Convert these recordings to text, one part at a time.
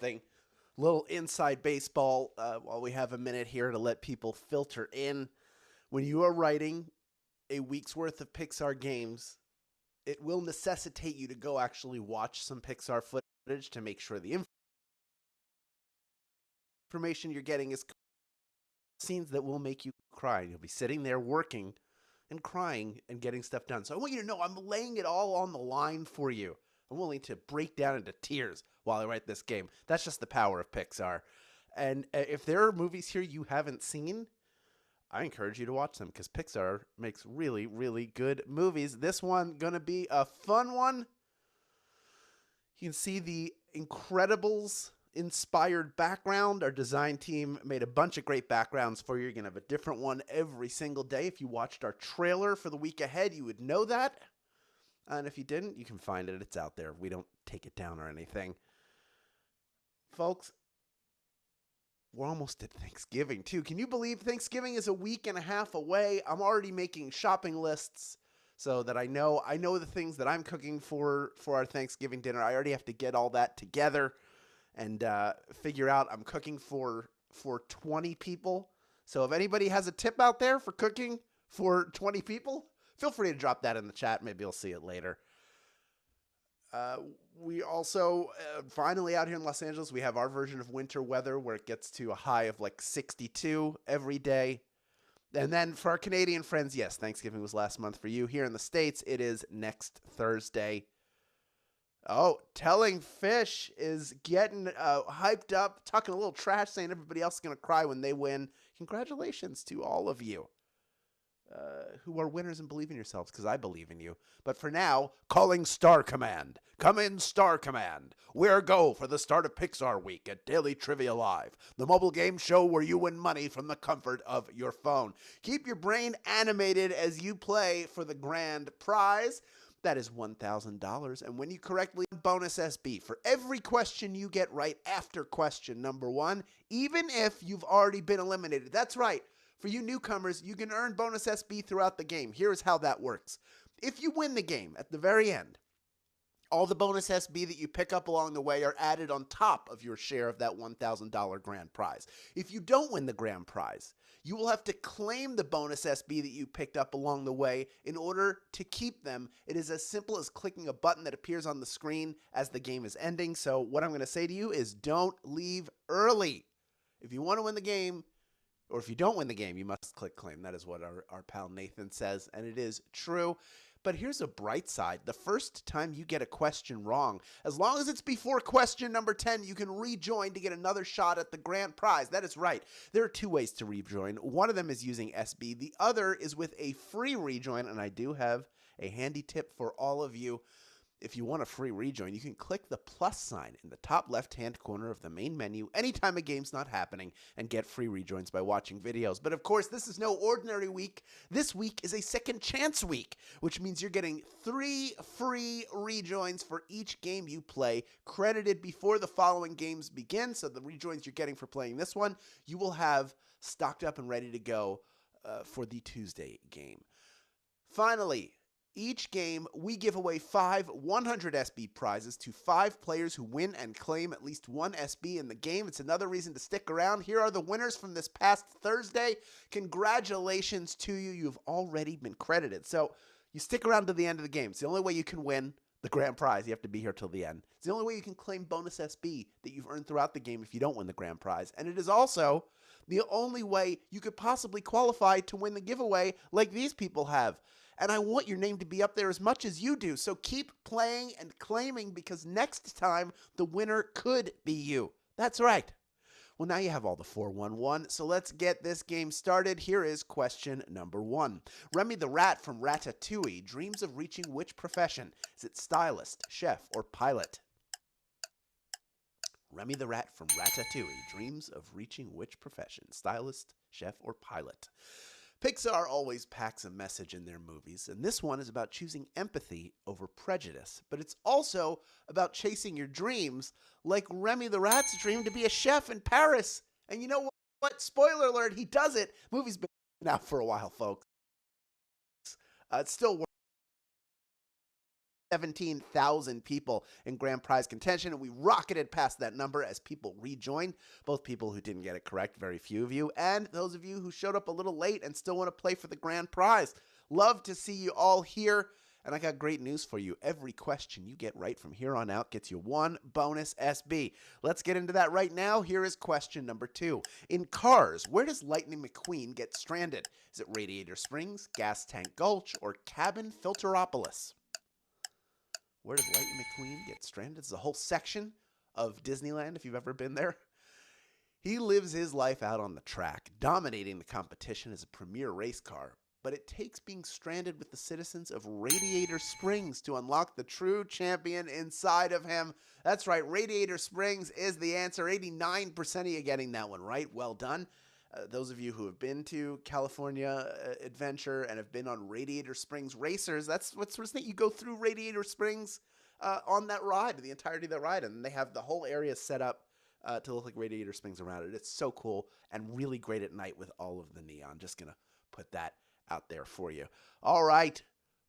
something. Little inside baseball while we have a minute here to let people filter in. When you are writing a week's worth of Pixar games, it will necessitate you to go actually watch some Pixar footage to make sure the information you're getting is scenes that will make you cry. You'll be sitting there working and crying and getting stuff done. So I want you to know I'm laying it all on the line for you. I'm willing to break down into tears while I write this game. That's just the power of Pixar. And if there are movies here you haven't seen, I encourage you to watch them because Pixar makes really, really good movies. This one going to be a fun one. You can see the Incredibles inspired background. Our design team made a bunch of great backgrounds for you. You're going to have a different one every single day. If you watched our trailer for the week ahead, you would know that. And if you didn't, you can find it. It's out there. We don't take it down or anything. Folks, we're almost at Thanksgiving, too. Can you believe Thanksgiving is a week and a half away? I'm already making shopping lists so that I know the things that I'm cooking for our Thanksgiving dinner. I already have to get all that together and figure out I'm cooking for 20 people. So if anybody has a tip out there for cooking for 20 people, feel free to drop that in the chat. Maybe you'll see it later. We also, finally out here in Los Angeles, we have our version of winter weather where it gets to a high of like 62 every day. And then for our Canadian friends, yes, Thanksgiving was last month for you. Here in the States, it is next Thursday. Oh, Telling Fish is getting hyped up, talking a little trash, saying everybody else is going to cry when they win. Congratulations to all of you who are winners and believe in yourselves, because I believe in you. But for now, calling Star Command. Come in, Star Command. We're go for the start of Pixar Week at Daily Trivia Live, the mobile game show where you win money from the comfort of your phone. Keep your brain animated as you play for the grand prize. That is $1,000. And when you correctly bonus SB for every question you get right after question number 1, even if you've already been eliminated. That's right. For you newcomers, you can earn bonus SB throughout the game. Here's how that works. If you win the game at the very end, all the bonus SB that you pick up along the way are added on top of your share of that $1,000 grand prize. If you don't win the grand prize, you will have to claim the bonus SB that you picked up along the way in order to keep them. It is as simple as clicking a button that appears on the screen as the game is ending. So what I'm going to say to you is don't leave early. If you want to win the game, or if you don't win the game, you must click claim. That is what our pal Nathan says, and it is true. But here's a bright side. The first time you get a question wrong, as long as it's before question number 10, you can rejoin to get another shot at the grand prize. That is right. There are 2 ways to rejoin. One of them is using SB. The other is with a free rejoin, and I do have a handy tip for all of you. If you want a free rejoin, you can click the plus sign in the top left-hand corner of the main menu anytime a game's not happening and get free rejoins by watching videos. But of course, this is no ordinary week. This week is a second chance week, which means you're getting 3 free rejoins for each game you play, credited before the following games begin. So the rejoins you're getting for playing this one, you will have stocked up and ready to go for the Tuesday game. Finally, each game, we give away 5 100 SB prizes to 5 players who win and claim at least 1 SB in the game. It's another reason to stick around. Here are the winners from this past Thursday. Congratulations to you. You've already been credited. So you stick around to the end of the game. It's the only way you can win the grand prize. You have to be here till the end. It's the only way you can claim bonus SB that you've earned throughout the game if you don't win the grand prize. And it is also the only way you could possibly qualify to win the giveaway like these people have. And I want your name to be up there as much as you do. So keep playing and claiming, because next time the winner could be you. That's right. Well, now you have all the 411, so let's get this game started. Here is question number 1. Remy the Rat from Ratatouille dreams of reaching which profession? Is it stylist, chef, or pilot? Remy the Rat from Ratatouille dreams of reaching which profession? Stylist, chef, or pilot? Pixar always packs a message in their movies, and this one is about choosing empathy over prejudice. But it's also about chasing your dreams, like Remy the Rat's dream to be a chef in Paris. And you know what? Spoiler alert, he does it. Movie's been out for a while, folks. It's still 17,000 people in grand prize contention, and we rocketed past that number as people rejoined. Both people who didn't get it correct, very few of you, and those of you who showed up a little late and still want to play for the grand prize. Love to see you all here. And I got great news for you. Every question you get right from here on out gets you one bonus SB. Let's get into that right now. Here is question number 2. In Cars, where does Lightning McQueen get stranded? Is it Radiator Springs, Gas Tank Gulch, or Cabin Filteropolis? Where does Lightning McQueen get stranded? It's a whole section of Disneyland, if you've ever been there. He lives his life out on the track, dominating the competition as a premier race car. But it takes being stranded with the citizens of Radiator Springs to unlock the true champion inside of him. That's right, Radiator Springs is the answer. 89% of you getting that one right. Well done. Those of you who have been to California Adventure and have been on Radiator Springs Racers, that's what's sort of neat. You go through Radiator Springs on that ride, the entirety of that ride, and they have the whole area set up to look like Radiator Springs around it. It's so cool and really great at night with all of the neon. Just going to put that out there for you. All right.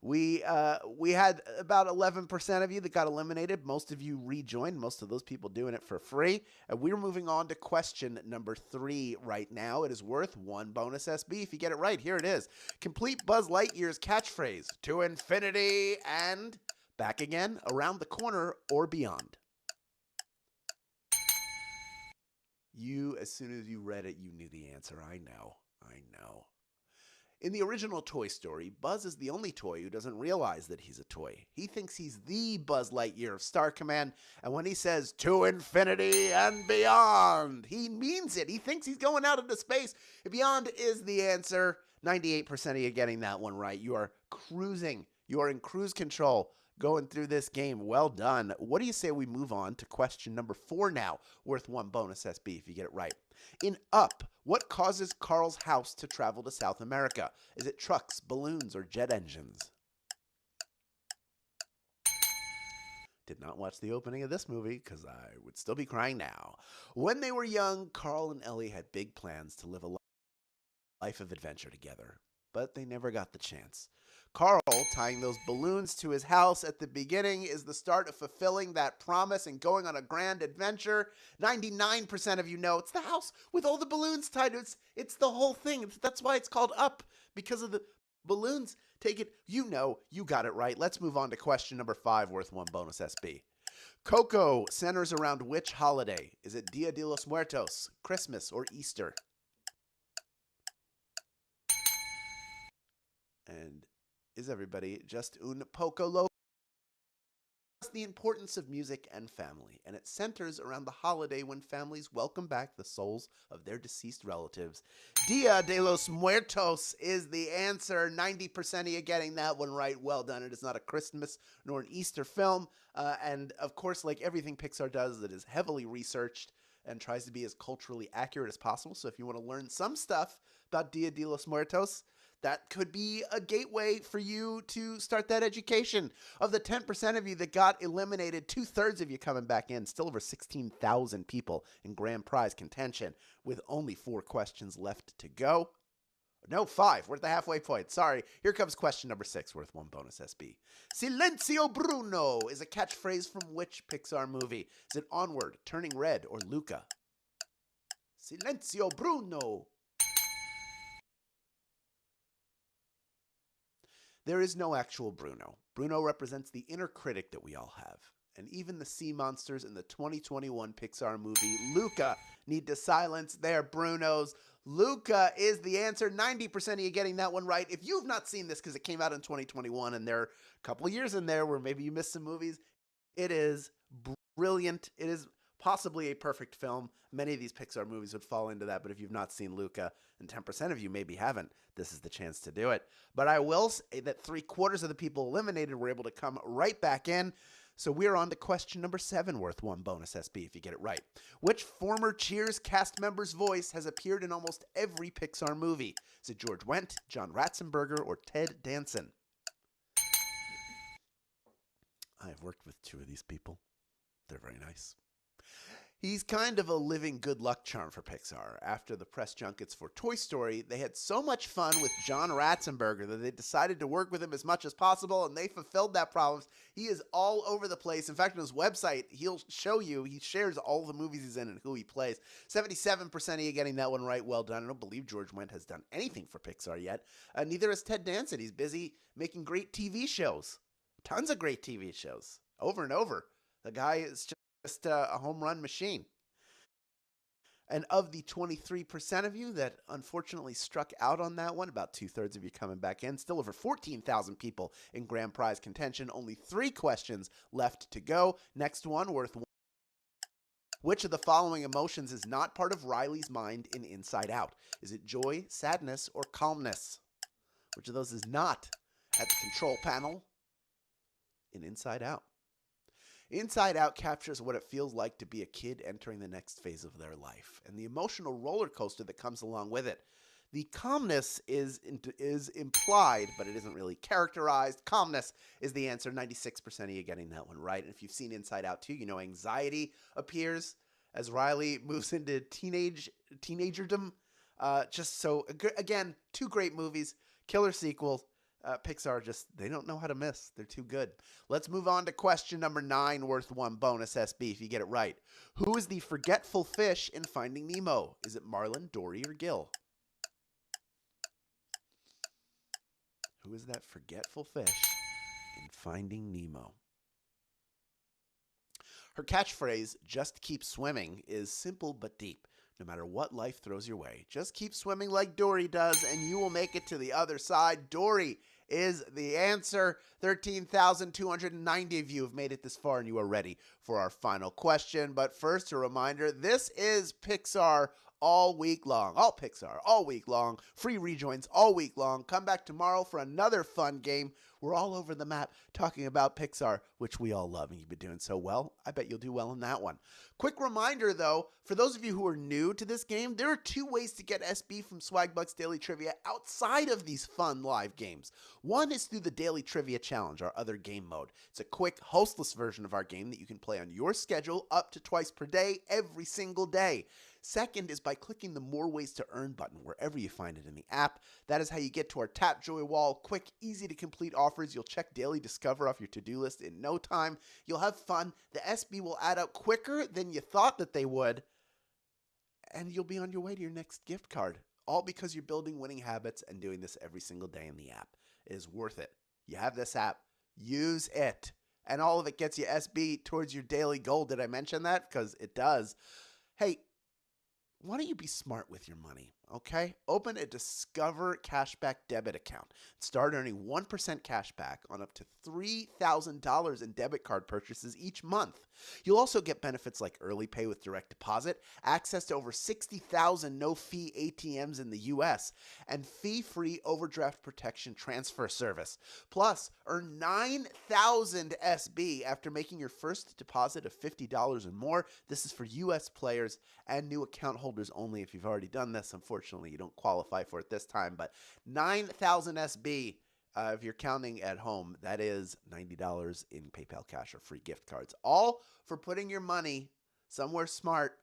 We had about 11% of you that got eliminated. Most of you rejoined. Most of those people doing it for free. And we're moving on to question number 3 right now. It is worth one bonus SB. If you get it right, here it is. Complete Buzz Lightyear's catchphrase, to infinity and back again, around the corner or beyond. You, as soon as you read it, you knew the answer. I know. In the original Toy Story, Buzz is the only toy who doesn't realize that he's a toy. He thinks he's the Buzz Lightyear of Star Command, and when he says, to infinity and beyond, he means it. He thinks he's going out into space. Beyond is the answer. 98% of you getting that one right. You are cruising. You are in cruise control going through this game. Well done. What do you say we move on to question number 4 now, worth one bonus SB if you get it right. In Up, what causes Carl's house to travel to South America? Is it trucks, balloons, or jet engines? Did not watch the opening of this movie because I would still be crying now. When they were young, Carl and Ellie had big plans to live a life of adventure together, but they never got the chance. Carl tying those balloons to his house at the beginning is the start of fulfilling that promise and going on a grand adventure. 99% of you know it's the house with all the balloons tied to it. It's the whole thing. That's why it's called Up, because of the balloons. Take it. You know, you got it right. Let's move on to question number 5, worth one bonus SB. Coco centers around which holiday? Is it Dia de los Muertos, Christmas, or Easter? And is everybody just un poco loco? The importance of music and family, and it centers around the holiday when families welcome back the souls of their deceased relatives. Dia de los Muertos is the answer. 90% of you getting that one right. Well done. It is not a Christmas nor an Easter film, and of course, like everything Pixar does, it is heavily researched and tries to be as culturally accurate as possible. So if you want to learn some stuff about Dia de los Muertos, that could be a gateway for you to start that education. Of the 10% of you that got eliminated, 2/3 of you coming back in, still over 16,000 people in grand prize contention with only 4 questions left to go. No, 5. We're at the halfway point. Sorry. Here comes question number 6, worth one bonus SB. Silenzio Bruno is a catchphrase from which Pixar movie? Is it Onward, Turning Red, or Luca? Silenzio Bruno. There is no actual Bruno. Bruno represents the inner critic that we all have. And even the sea monsters in the 2021 Pixar movie Luca need to silence their Brunos. Luca is the answer. 90% of you getting that one right. If you've not seen this because it came out in 2021 and there are a couple of years in there where maybe you missed some movies, it is brilliant. It is possibly a perfect film. Many of these Pixar movies would fall into that, but if you've not seen Luca, and 10% of you maybe haven't, this is the chance to do it. But I will say that 3/4 of the people eliminated were able to come right back in. So we're on to question number 7, worth one bonus SB if you get it right. Which former Cheers cast member's voice has appeared in almost every Pixar movie? Is it George Wendt, John Ratzenberger, or Ted Danson? I've worked with 2 of these people. They're very nice. He's kind of a living good luck charm for Pixar. After the press junkets for Toy Story, they had so much fun with John Ratzenberger that they decided to work with him as much as possible, and they fulfilled that promise. He is all over the place. In fact, on his website, he'll show you, he shares all the movies he's in and who he plays. 77% of you getting that one right. Well done. I don't believe George Wendt has done anything for Pixar yet. Neither has Ted Danson. He's busy making great TV shows. Tons of great TV shows. Over and over. The guy is just a home run machine. And of the 23% of you that unfortunately struck out on that one, about 2/3 of you coming back in, still over 14,000 people in grand prize contention. Only 3 questions left to go. Next one, worth one. Which of the following emotions is not part of Riley's mind in Inside Out? Is it joy, sadness, or calmness? Which of those is not at the control panel in Inside Out? Inside Out captures what it feels like to be a kid entering the next phase of their life and the emotional roller coaster that comes along with it. The calmness is implied, but it isn't really characterized. Calmness is the answer. 96% of you getting that one right. And if you've seen Inside Out 2, you know anxiety appears as Riley moves into teenagerdom. Just so, again, 2 great movies, killer sequels. Pixar they don't know how to miss. They're too good. Let's move on to question number 9, worth 1 bonus SB if you get it right. Who is the forgetful fish in Finding Nemo? Is it Marlin, Dory, or Gil? Who is that forgetful fish in Finding Nemo? Her catchphrase, just keep swimming, is simple but deep. No matter what life throws your way, just keep swimming like Dory does, and you will make it to the other side. Dory is the answer. 13,290 of you have made it this far, and you are ready for our final question. But first, a reminder, this is Pixar all week long. All Pixar, all week long. Free rejoins all week long. Come back tomorrow for another fun game. We're all over the map talking about Pixar, which we all love, and you've been doing so well. I bet you'll do well in that one. Quick reminder, though, for those of you who are new to this game, there are 2 ways to get SB from Swagbucks Daily Trivia outside of these fun live games. One is through the Daily Trivia Challenge, our other game mode. It's a quick, hostless version of our game that you can play on your schedule up to twice per day, every single day. Second is by clicking the More Ways to Earn button wherever you find it in the app. That is how you get to our Tap Joy wall. Quick, easy to complete offers. You'll check Daily Discover off your to-do list in no time. You'll have fun. The SB will add up quicker than you thought that they would. And you'll be on your way to your next gift card. All because you're building winning habits and doing this every single day in the app. It is worth it. You have this app. Use it. And all of it gets you SB towards your daily goal. Did I mention that? Because it does. Hey, why don't you be smart with your money, okay? Open a Discover Cashback debit account. Start earning 1% cashback on up to $3,000 in debit card purchases each month. You'll also get benefits like early pay with direct deposit, access to over 60,000 no-fee ATMs in the U.S., and fee-free overdraft protection transfer service. Plus, earn 9,000 SB after making your first deposit of $50 or more. This is for U.S. players and new account holders only. If you've already done this, unfortunately, you don't qualify for it this time, but 9,000 SB. If you're counting at home, that is $90 in PayPal cash or free gift cards. All for putting your money somewhere smart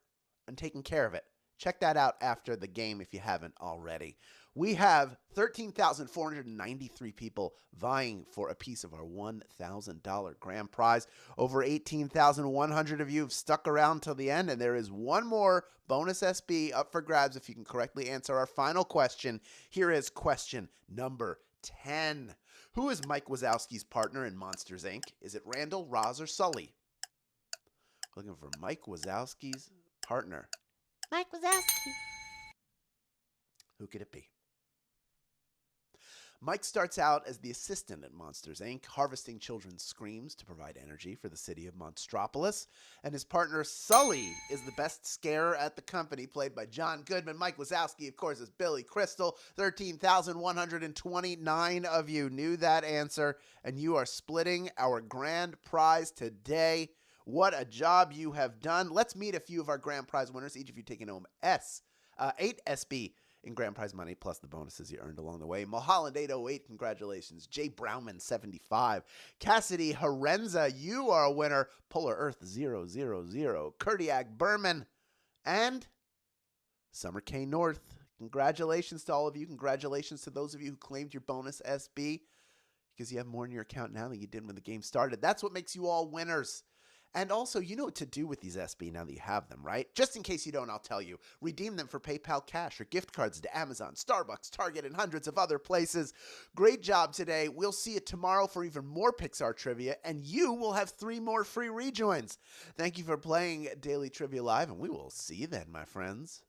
and taking care of it. Check that out after the game if you haven't already. We have 13,493 people vying for a piece of our $1,000 grand prize. Over 18,100 of you have stuck around till the end, and there is one more bonus SB up for grabs if you can correctly answer our final question. Here is question number 10. Who is Mike Wazowski's partner in Monsters, Inc.? Is it Randall, Roz, or Sully? Looking for Mike Wazowski's partner. Mike Wazowski. Who could it be? Mike starts out as the assistant at Monsters, Inc., harvesting children's screams to provide energy for the city of Monstropolis. And his partner, Sully, is the best scarer at the company, played by John Goodman. Mike Wazowski, of course, is Billy Crystal. 13,129 of you knew that answer, and you are splitting our grand prize today. What a job you have done. Let's meet a few of our grand prize winners, each of you taking home 8 SB in grand prize money, plus the bonuses you earned along the way. Mulholland 808, congratulations. Jay Brownman 75. Cassidy Horenza, you are a winner. Polar Earth 000. Kurdiak Berman. And Summer K North. Congratulations to all of you. Congratulations to those of you who claimed your bonus SB, because you have more in your account now than you did when the game started. That's what makes you all winners. And also, you know what to do with these SB now that you have them, right? Just in case you don't, I'll tell you. Redeem them for PayPal cash or gift cards to Amazon, Starbucks, Target, and hundreds of other places. Great job today. We'll see you tomorrow for even more Pixar trivia, and you will have 3 more free rejoins. Thank you for playing Daily Trivia Live, and we will see you then, my friends.